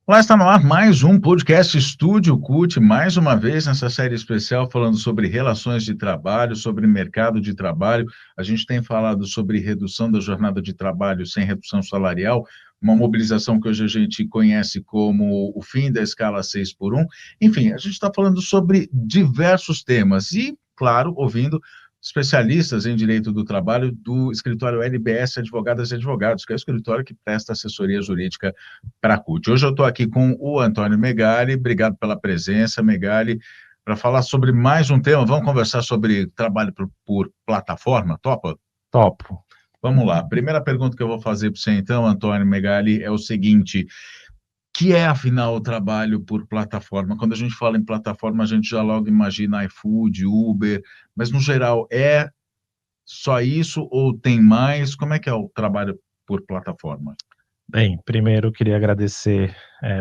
Olá, está no ar mais um podcast Estúdio CUT, mais uma vez nessa série especial falando sobre relações de trabalho, sobre mercado de trabalho. A gente tem falado sobre redução da jornada de trabalho sem redução salarial, uma mobilização que hoje a gente conhece como o fim da escala 6 por 1. Enfim, a gente está falando sobre diversos temas e, claro, ouvindo especialistas em direito do trabalho do escritório LBS Advogadas e Advogados, que é o escritório que presta assessoria jurídica para a CUT. Hoje eu estou aqui com o Antônio Megali, obrigado pela presença, Megali, para falar sobre mais um tema. Vamos conversar sobre trabalho por plataforma, topa? Topo. Vamos lá. A primeira pergunta que eu vou fazer para você, então, Antônio Megali, é o seguinte: que é, afinal, o trabalho por plataforma? Quando a gente fala em plataforma, a gente já logo imagina iFood, Uber, mas, no geral, é só isso ou tem mais? Como é que é o trabalho por plataforma? Bem, primeiro eu queria agradecer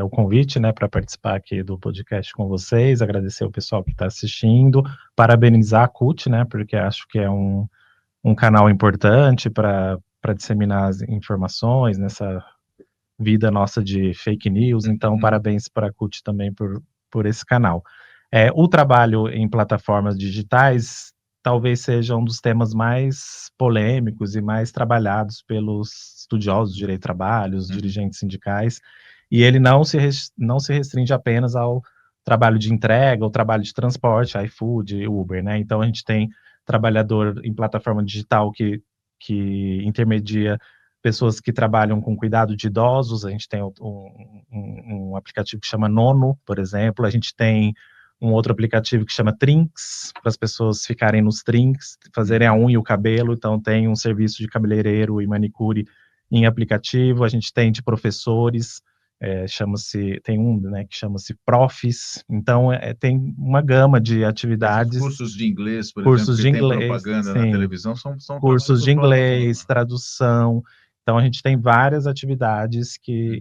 o convite, para participar aqui do podcast com vocês, agradecer o pessoal que está assistindo, parabenizar a CUT, porque acho que é um canal importante para disseminar as informações nessa vida nossa de fake news, então parabéns para a CUT também por esse canal. O trabalho em plataformas digitais talvez seja um dos temas mais polêmicos e mais trabalhados pelos estudiosos de direito do trabalho, os dirigentes sindicais, e ele não se restringe apenas ao trabalho de entrega, ou trabalho de transporte, iFood, Uber, Então a gente tem trabalhador em plataforma digital que intermedia pessoas que trabalham com cuidado de idosos. A gente tem um aplicativo que chama Nono, por exemplo. A gente tem um outro aplicativo que chama Trinks, para as pessoas ficarem nos trinks, fazerem a unha e o cabelo. Então tem um serviço de cabeleireiro e manicure em aplicativo. A gente tem de professores, tem um que chama-se Profis. Então tem uma gama de atividades. Cursos de inglês, por Cursos exemplo, de que tem inglês, propaganda na sim. televisão, são Cursos de inglês, plataforma. tradução. Então, a gente tem várias atividades que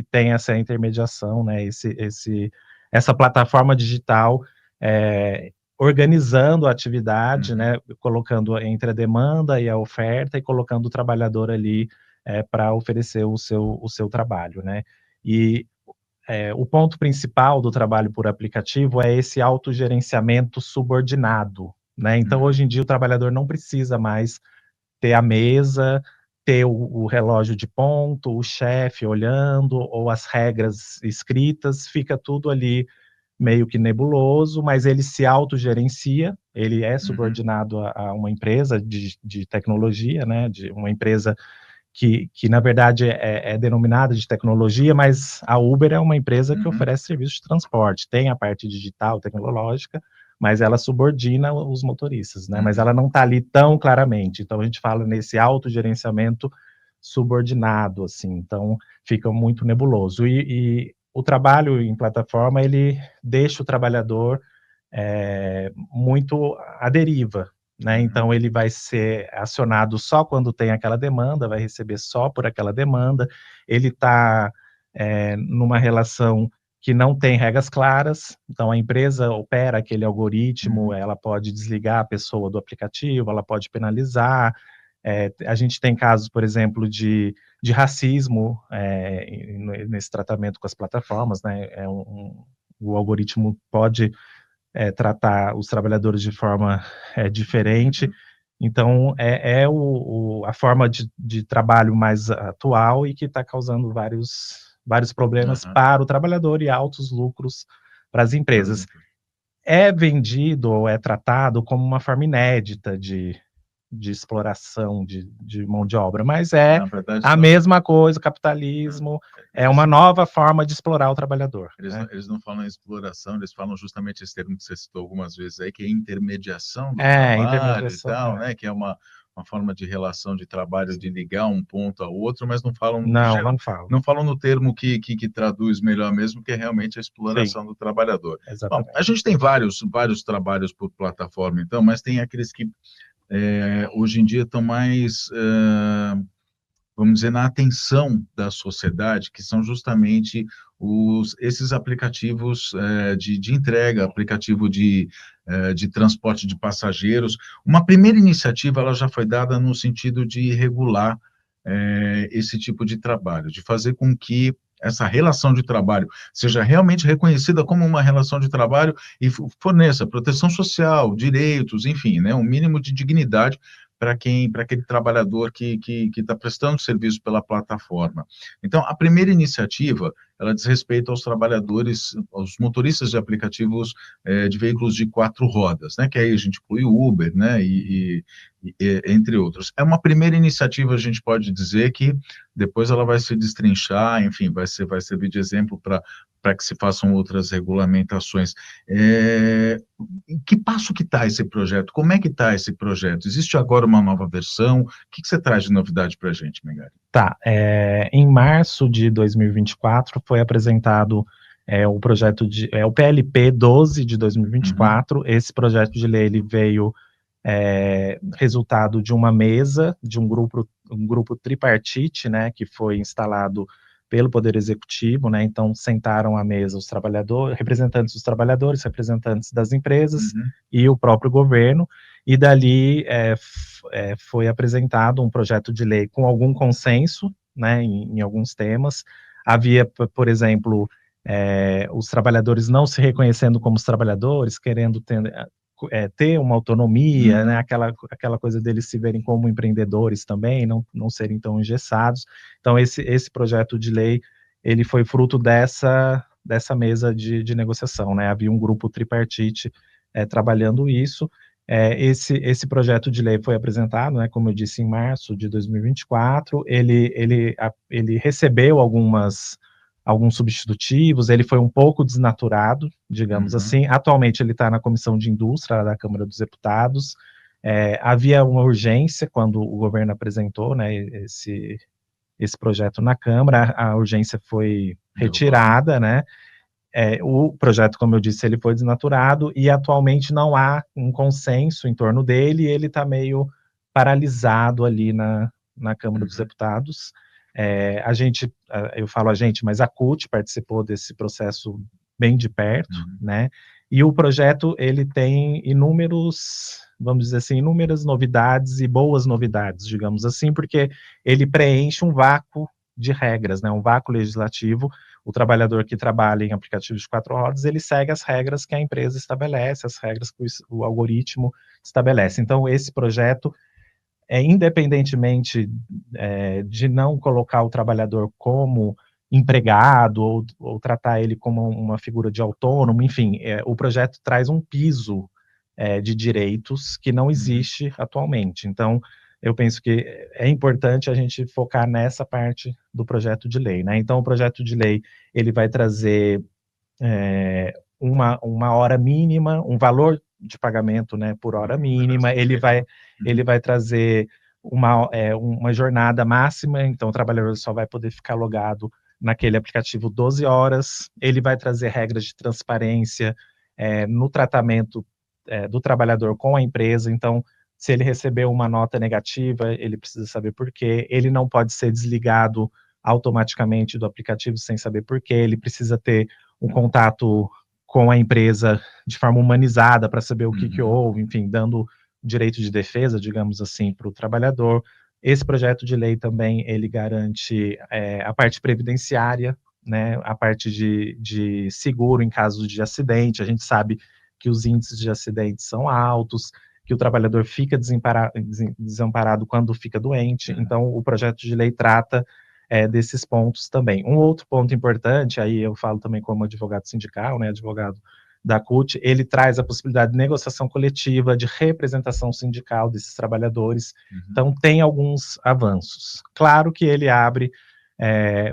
tem essa intermediação, essa plataforma digital organizando a atividade, colocando entre a demanda e a oferta e colocando o trabalhador ali para oferecer o seu trabalho, E o ponto principal do trabalho por aplicativo é esse autogerenciamento subordinado, Então, hoje em dia, o trabalhador não precisa mais ter a mesa, ter o relógio de ponto, o chefe olhando, ou as regras escritas, fica tudo ali meio que nebuloso, mas ele se autogerencia, ele é subordinado a uma empresa de tecnologia, de uma empresa que na verdade é denominada de tecnologia, mas a Uber é uma empresa que oferece serviço de transporte, tem a parte digital, tecnológica, mas ela subordina os motoristas, Mas ela não está ali tão claramente. Então a gente fala nesse autogerenciamento subordinado, assim. Então fica muito nebuloso. E o trabalho em plataforma, ele deixa o trabalhador muito à deriva, Então ele vai ser acionado só quando tem aquela demanda, vai receber só por aquela demanda. Ele está numa relação que não tem regras claras, então a empresa opera aquele algoritmo, ela pode desligar a pessoa do aplicativo, ela pode penalizar. A gente tem casos, por exemplo, de racismo nesse tratamento com as plataformas, o algoritmo pode tratar os trabalhadores de forma diferente. Então, a forma de trabalho mais atual e que está causando vários problemas para o trabalhador e altos lucros para as empresas. É vendido ou é tratado como uma forma inédita de exploração de mão de obra, mas a mesma coisa, o capitalismo é uma nova forma de explorar o trabalhador. Eles não falam em exploração, eles falam justamente esse termo que você citou algumas vezes aí, que é intermediação do trabalho e tal, que é uma forma de relação de trabalho, de ligar um ponto ao outro, mas não falam não falam no termo que traduz melhor mesmo, que é realmente a exploração do trabalhador. Bom, a gente tem vários trabalhos por plataforma, então, mas tem aqueles que hoje em dia estão mais, vamos dizer, na atenção da sociedade, que são justamente esses aplicativos de entrega, aplicativo de transporte de passageiros. Uma primeira iniciativa ela já foi dada no sentido de regular esse tipo de trabalho, de fazer com que essa relação de trabalho seja realmente reconhecida como uma relação de trabalho e forneça proteção social, direitos, enfim, né, um mínimo de dignidade para aquele trabalhador que está prestando serviço pela plataforma. Então, a primeira iniciativa, ela diz respeito aos trabalhadores, aos motoristas de aplicativos de veículos de 4 rodas, né, que aí a gente inclui o Uber, né, entre outros. É uma primeira iniciativa, a gente pode dizer que depois ela vai se destrinchar, enfim, vai servir de exemplo para que se façam outras regulamentações. Em que passo que está esse projeto? Como é que está esse projeto? Existe agora uma nova versão? O que você traz de novidade para a gente, Megali? Tá, em março de 2024 foi apresentado o projeto o PLP 12 de 2024. Esse projeto de lei ele veio resultado de uma mesa, de um grupo tripartite, né, que foi instalado pelo Poder Executivo, né, então sentaram à mesa os trabalhadores, representantes dos trabalhadores, representantes das empresas e o próprio governo, e dali foi apresentado um projeto de lei com algum consenso, né, em alguns temas. Havia, por exemplo, os trabalhadores não se reconhecendo como os trabalhadores, querendo ter uma autonomia, né, aquela coisa deles se verem como empreendedores também, não serem tão engessados. Então, esse projeto de lei, ele foi fruto dessa mesa de negociação, né, havia um grupo tripartite trabalhando isso. Esse projeto de lei foi apresentado, né, como eu disse, em março de 2024, ele recebeu alguns substitutivos, ele foi um pouco desnaturado, digamos assim. Atualmente ele está na Comissão de Indústria da Câmara dos Deputados. Havia uma urgência quando o governo apresentou, né, esse projeto na Câmara, a urgência foi retirada, né. O projeto, como eu disse, ele foi desnaturado e atualmente não há um consenso em torno dele, e ele está meio paralisado ali na Câmara dos Deputados. Eu falo a gente, mas a CUT participou desse processo bem de perto, né, e o projeto, ele tem vamos dizer assim, inúmeras novidades e boas novidades, digamos assim, porque ele preenche um vácuo de regras, né, um vácuo legislativo. O trabalhador que trabalha em aplicativos de 4 rodas, ele segue as regras que a empresa estabelece, as regras que o algoritmo estabelece. Então, esse projeto, independentemente de não colocar o trabalhador como empregado ou tratar ele como uma figura de autônomo, enfim, o projeto traz um piso de direitos que não existe atualmente. Então, eu penso que é importante a gente focar nessa parte do projeto de lei, né? Então, o projeto de lei, ele vai trazer uma hora mínima, um valor de pagamento, né, por hora mínima, ele vai trazer uma jornada máxima, então o trabalhador só vai poder ficar logado naquele aplicativo 12 horas, ele vai trazer regras de transparência no tratamento do trabalhador com a empresa. Então, se ele receber uma nota negativa, ele precisa saber por quê, ele não pode ser desligado automaticamente do aplicativo sem saber por quê, ele precisa ter um contato com a empresa de forma humanizada para saber o que houve, enfim, dando direito de defesa, digamos assim, para o trabalhador. Esse projeto de lei também, ele garante a parte previdenciária, né, a parte de seguro em caso de acidente. A gente sabe que os índices de acidentes são altos, que o trabalhador fica desamparado quando fica doente. Então, o projeto de lei trata desses pontos também. Um outro ponto importante, aí eu falo também como advogado sindical, né, advogado da CUT, ele traz a possibilidade de negociação coletiva, de representação sindical desses trabalhadores. Então, tem alguns avanços. Claro que ele abre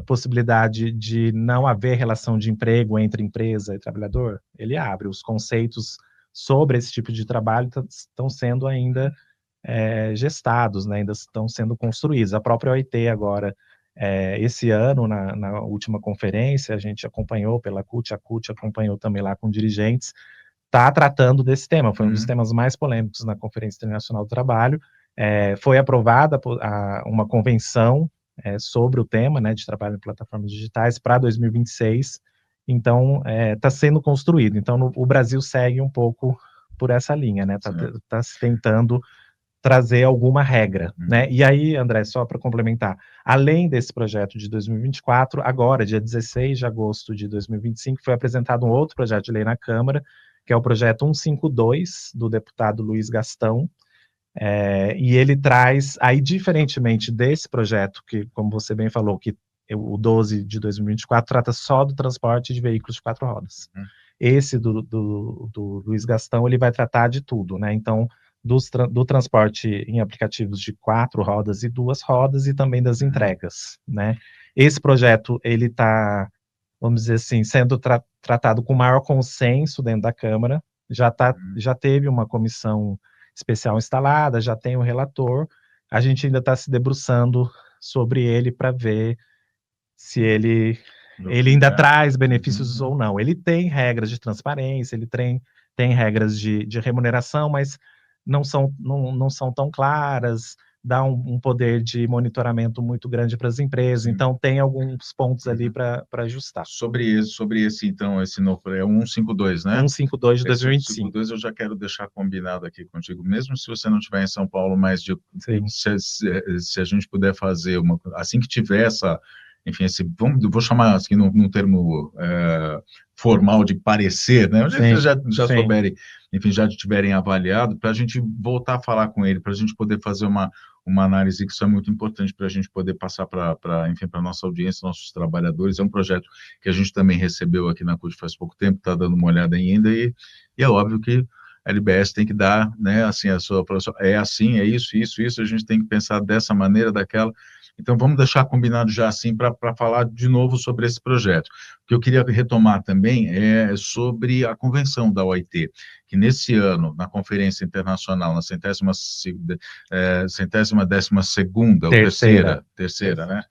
possibilidade de não haver relação de emprego entre empresa e trabalhador, ele abre. Os conceitos sobre esse tipo de trabalho estão sendo ainda gestados, né, ainda estão sendo construídos. A própria OIT agora, esse ano, na última conferência, a gente acompanhou pela CUT, a CUT acompanhou também lá com dirigentes, está tratando desse tema, foi um dos temas mais polêmicos na Conferência Internacional do Trabalho. Foi aprovada uma convenção sobre o tema, né, de trabalho em plataformas digitais para 2026, então está sendo construído. Então, o Brasil segue um pouco por essa linha, né, está tentando trazer alguma regra, né? E aí, André, só para complementar, além desse projeto de 2024, agora, dia 16 de agosto de 2025, foi apresentado um outro projeto de lei na Câmara, que é o projeto 152, do deputado Luiz Gastão, e ele traz, aí diferentemente desse projeto, que, como você bem falou, que o 12 de 2024 trata só do transporte de veículos de 4 rodas. Esse do Luiz Gastão, ele vai tratar de tudo, né? Então, do transporte em aplicativos de 4 rodas e 2 rodas e também das entregas, né? Esse projeto, ele está, vamos dizer assim, sendo tratado com maior consenso dentro da Câmara, já teve uma comissão especial instalada, já tem um relator, a gente ainda está se debruçando sobre ele para ver se ele ainda traz benefícios ou não. Ele tem regras de transparência, ele tem regras de remuneração, mas não são tão claras, dá um poder de monitoramento muito grande para as empresas, então tem alguns pontos ali para ajustar. Sobre esse, então, esse novo, é o 152, né? 152 de 2025. 152 eu já quero deixar combinado aqui contigo, mesmo se você não estiver em São Paulo, mas se a gente puder fazer assim que tiver essa, enfim, vou chamar assim num termo formal de parecer, né? Vocês já souberem, enfim, já tiverem avaliado, para a gente voltar a falar com ele, para a gente poder fazer uma análise, que isso é muito importante para a gente poder passar para a nossa audiência, nossos trabalhadores. É um projeto que a gente também recebeu aqui na CUT faz pouco tempo, está dando uma olhada ainda, e é óbvio que a LBS tem que dar, né, assim, a sua, é assim, é isso, a gente tem que pensar dessa maneira, daquela. Então, vamos deixar combinado já assim para falar de novo sobre esse projeto. O que eu queria retomar também é sobre a convenção da OIT, que nesse ano, na Conferência Internacional, na 112ª, ou terceira, né?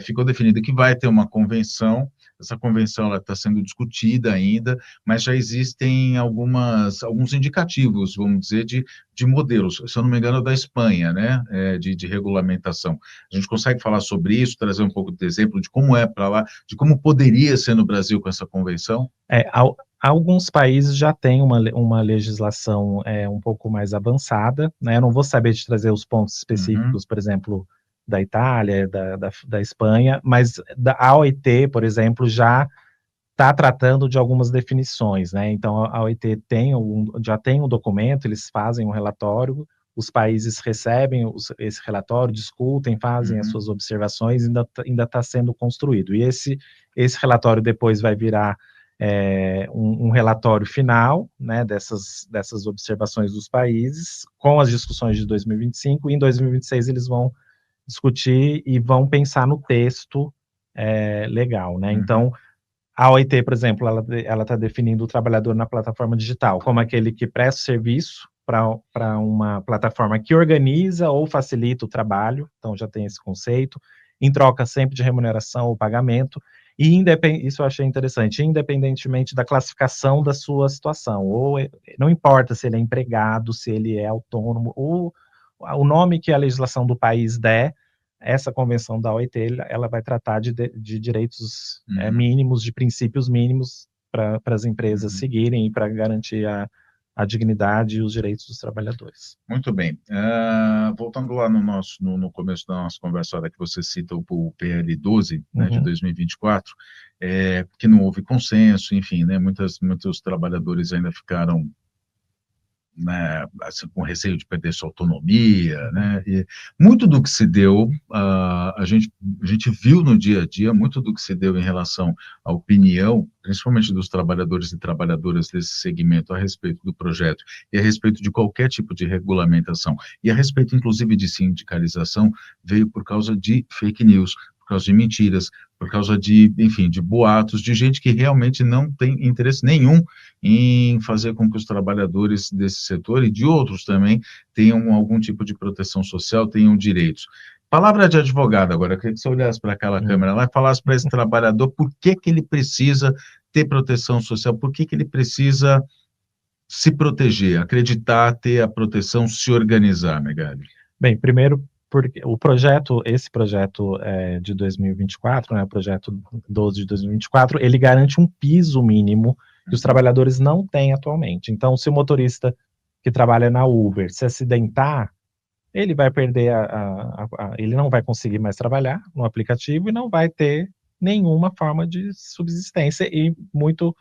Ficou definido que vai ter uma convenção. Essa convenção está sendo discutida ainda, mas já existem alguns indicativos, vamos dizer, de modelos, se eu não me engano, da Espanha, né, de regulamentação. A gente consegue falar sobre isso, trazer um pouco de exemplo de como é para lá, de como poderia ser no Brasil com essa convenção? Alguns países já têm uma legislação um pouco mais avançada, né? Eu não vou saber te trazer os pontos específicos, por exemplo, da Itália, da Espanha, mas a OIT, por exemplo, já está tratando de algumas definições, né? Então, a OIT já tem um documento, eles fazem um relatório, os países recebem esse relatório, discutem, fazem as suas observações, ainda está sendo construído. E esse relatório depois vai virar um relatório final, né, dessas observações dos países, com as discussões de 2025, e em 2026 eles vão discutir e vão pensar no texto legal, né? Então, a OIT, por exemplo, ela está definindo o trabalhador na plataforma digital como aquele que presta serviço para uma plataforma que organiza ou facilita o trabalho, então já tem esse conceito, em troca sempre de remuneração ou pagamento, e isso eu achei interessante, independentemente da classificação da sua situação, ou não importa se ele é empregado, se ele é autônomo, ou o nome que a legislação do país der, essa convenção da OIT, ela vai tratar de direitos mínimos, de princípios mínimos para as empresas seguirem e para garantir a dignidade e os direitos dos trabalhadores. Muito bem. Voltando lá no começo da nossa conversa, hora que você cita o PL 12, né, de 2024, que não houve consenso, enfim, né, muitos trabalhadores ainda ficaram, né, assim, com receio de perder sua autonomia, né, e muito do que se deu, a gente viu no dia a dia, muito do que se deu em relação à opinião, principalmente dos trabalhadores e trabalhadoras desse segmento, a respeito do projeto, e a respeito de qualquer tipo de regulamentação, e a respeito, inclusive, de sindicalização, veio por causa de fake news, por causa de mentiras, por causa de, enfim, de boatos, de gente que realmente não tem interesse nenhum em fazer com que os trabalhadores desse setor e de outros também tenham algum tipo de proteção social, tenham direitos. Palavra de advogado agora, eu queria que você olhasse para aquela câmera lá e falasse para esse trabalhador por que ele precisa ter proteção social, por que ele precisa se proteger, acreditar, ter a proteção, se organizar, Megali. Bem, primeiro, porque esse projeto de 2024, né, o projeto 12 de 2024, ele garante um piso mínimo que os trabalhadores não têm atualmente. Então, se o motorista que trabalha na Uber se acidentar, ele vai perder ele não vai conseguir mais trabalhar no aplicativo e não vai ter nenhuma forma de subsistência e muito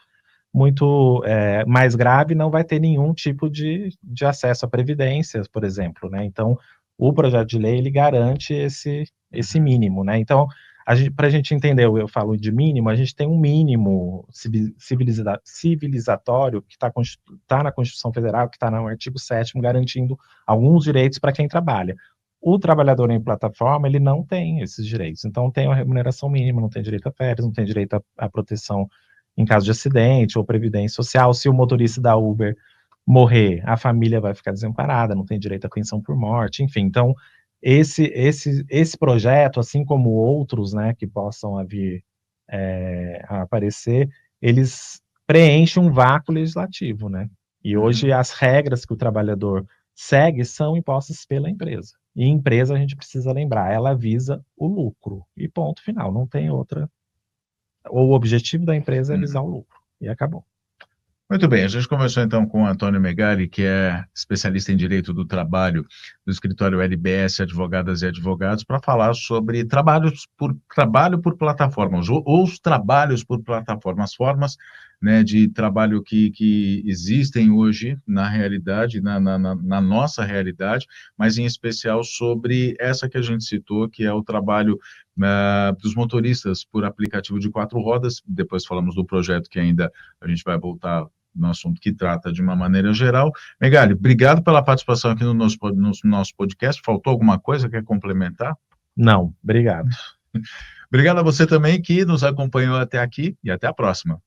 mais grave, não vai ter nenhum tipo de acesso à previdência, por exemplo, né? Então, o projeto de lei, ele garante esse mínimo, né? Então, para a gente entender, eu falo de mínimo, a gente tem um mínimo civilizatório que está na Constituição Federal, que está no artigo 7º, garantindo alguns direitos para quem trabalha. O trabalhador em plataforma, ele não tem esses direitos. Então, tem uma remuneração mínima, não tem direito a férias, não tem direito à proteção em caso de acidente ou previdência social. Se o motorista da Uber morrer, a família vai ficar desamparada, não tem direito à pensão por morte, enfim. Então, esse projeto, assim como outros, né, que possam vir a aparecer, eles preenchem um vácuo legislativo, né? E hoje as regras que o trabalhador segue são impostas pela empresa. E empresa, a gente precisa lembrar, ela visa o lucro. E ponto final, não tem outra. O objetivo da empresa é visar o lucro. E acabou. Muito bem, a gente conversou então com o Antônio Megali, que é especialista em Direito do Trabalho do escritório LBS Advogadas e Advogados, para falar sobre trabalho por plataformas, ou os trabalhos por plataformas, formas, né, de trabalho que existem hoje na realidade, na nossa realidade, mas em especial sobre essa que a gente citou, que é o trabalho dos motoristas por aplicativo de 4 rodas. Depois falamos do projeto que ainda a gente vai voltar no assunto que trata de uma maneira geral. Megali, obrigado pela participação aqui no nosso podcast. Faltou alguma coisa? Quer complementar? Não, obrigado. Obrigado a você também que nos acompanhou até aqui e até a próxima.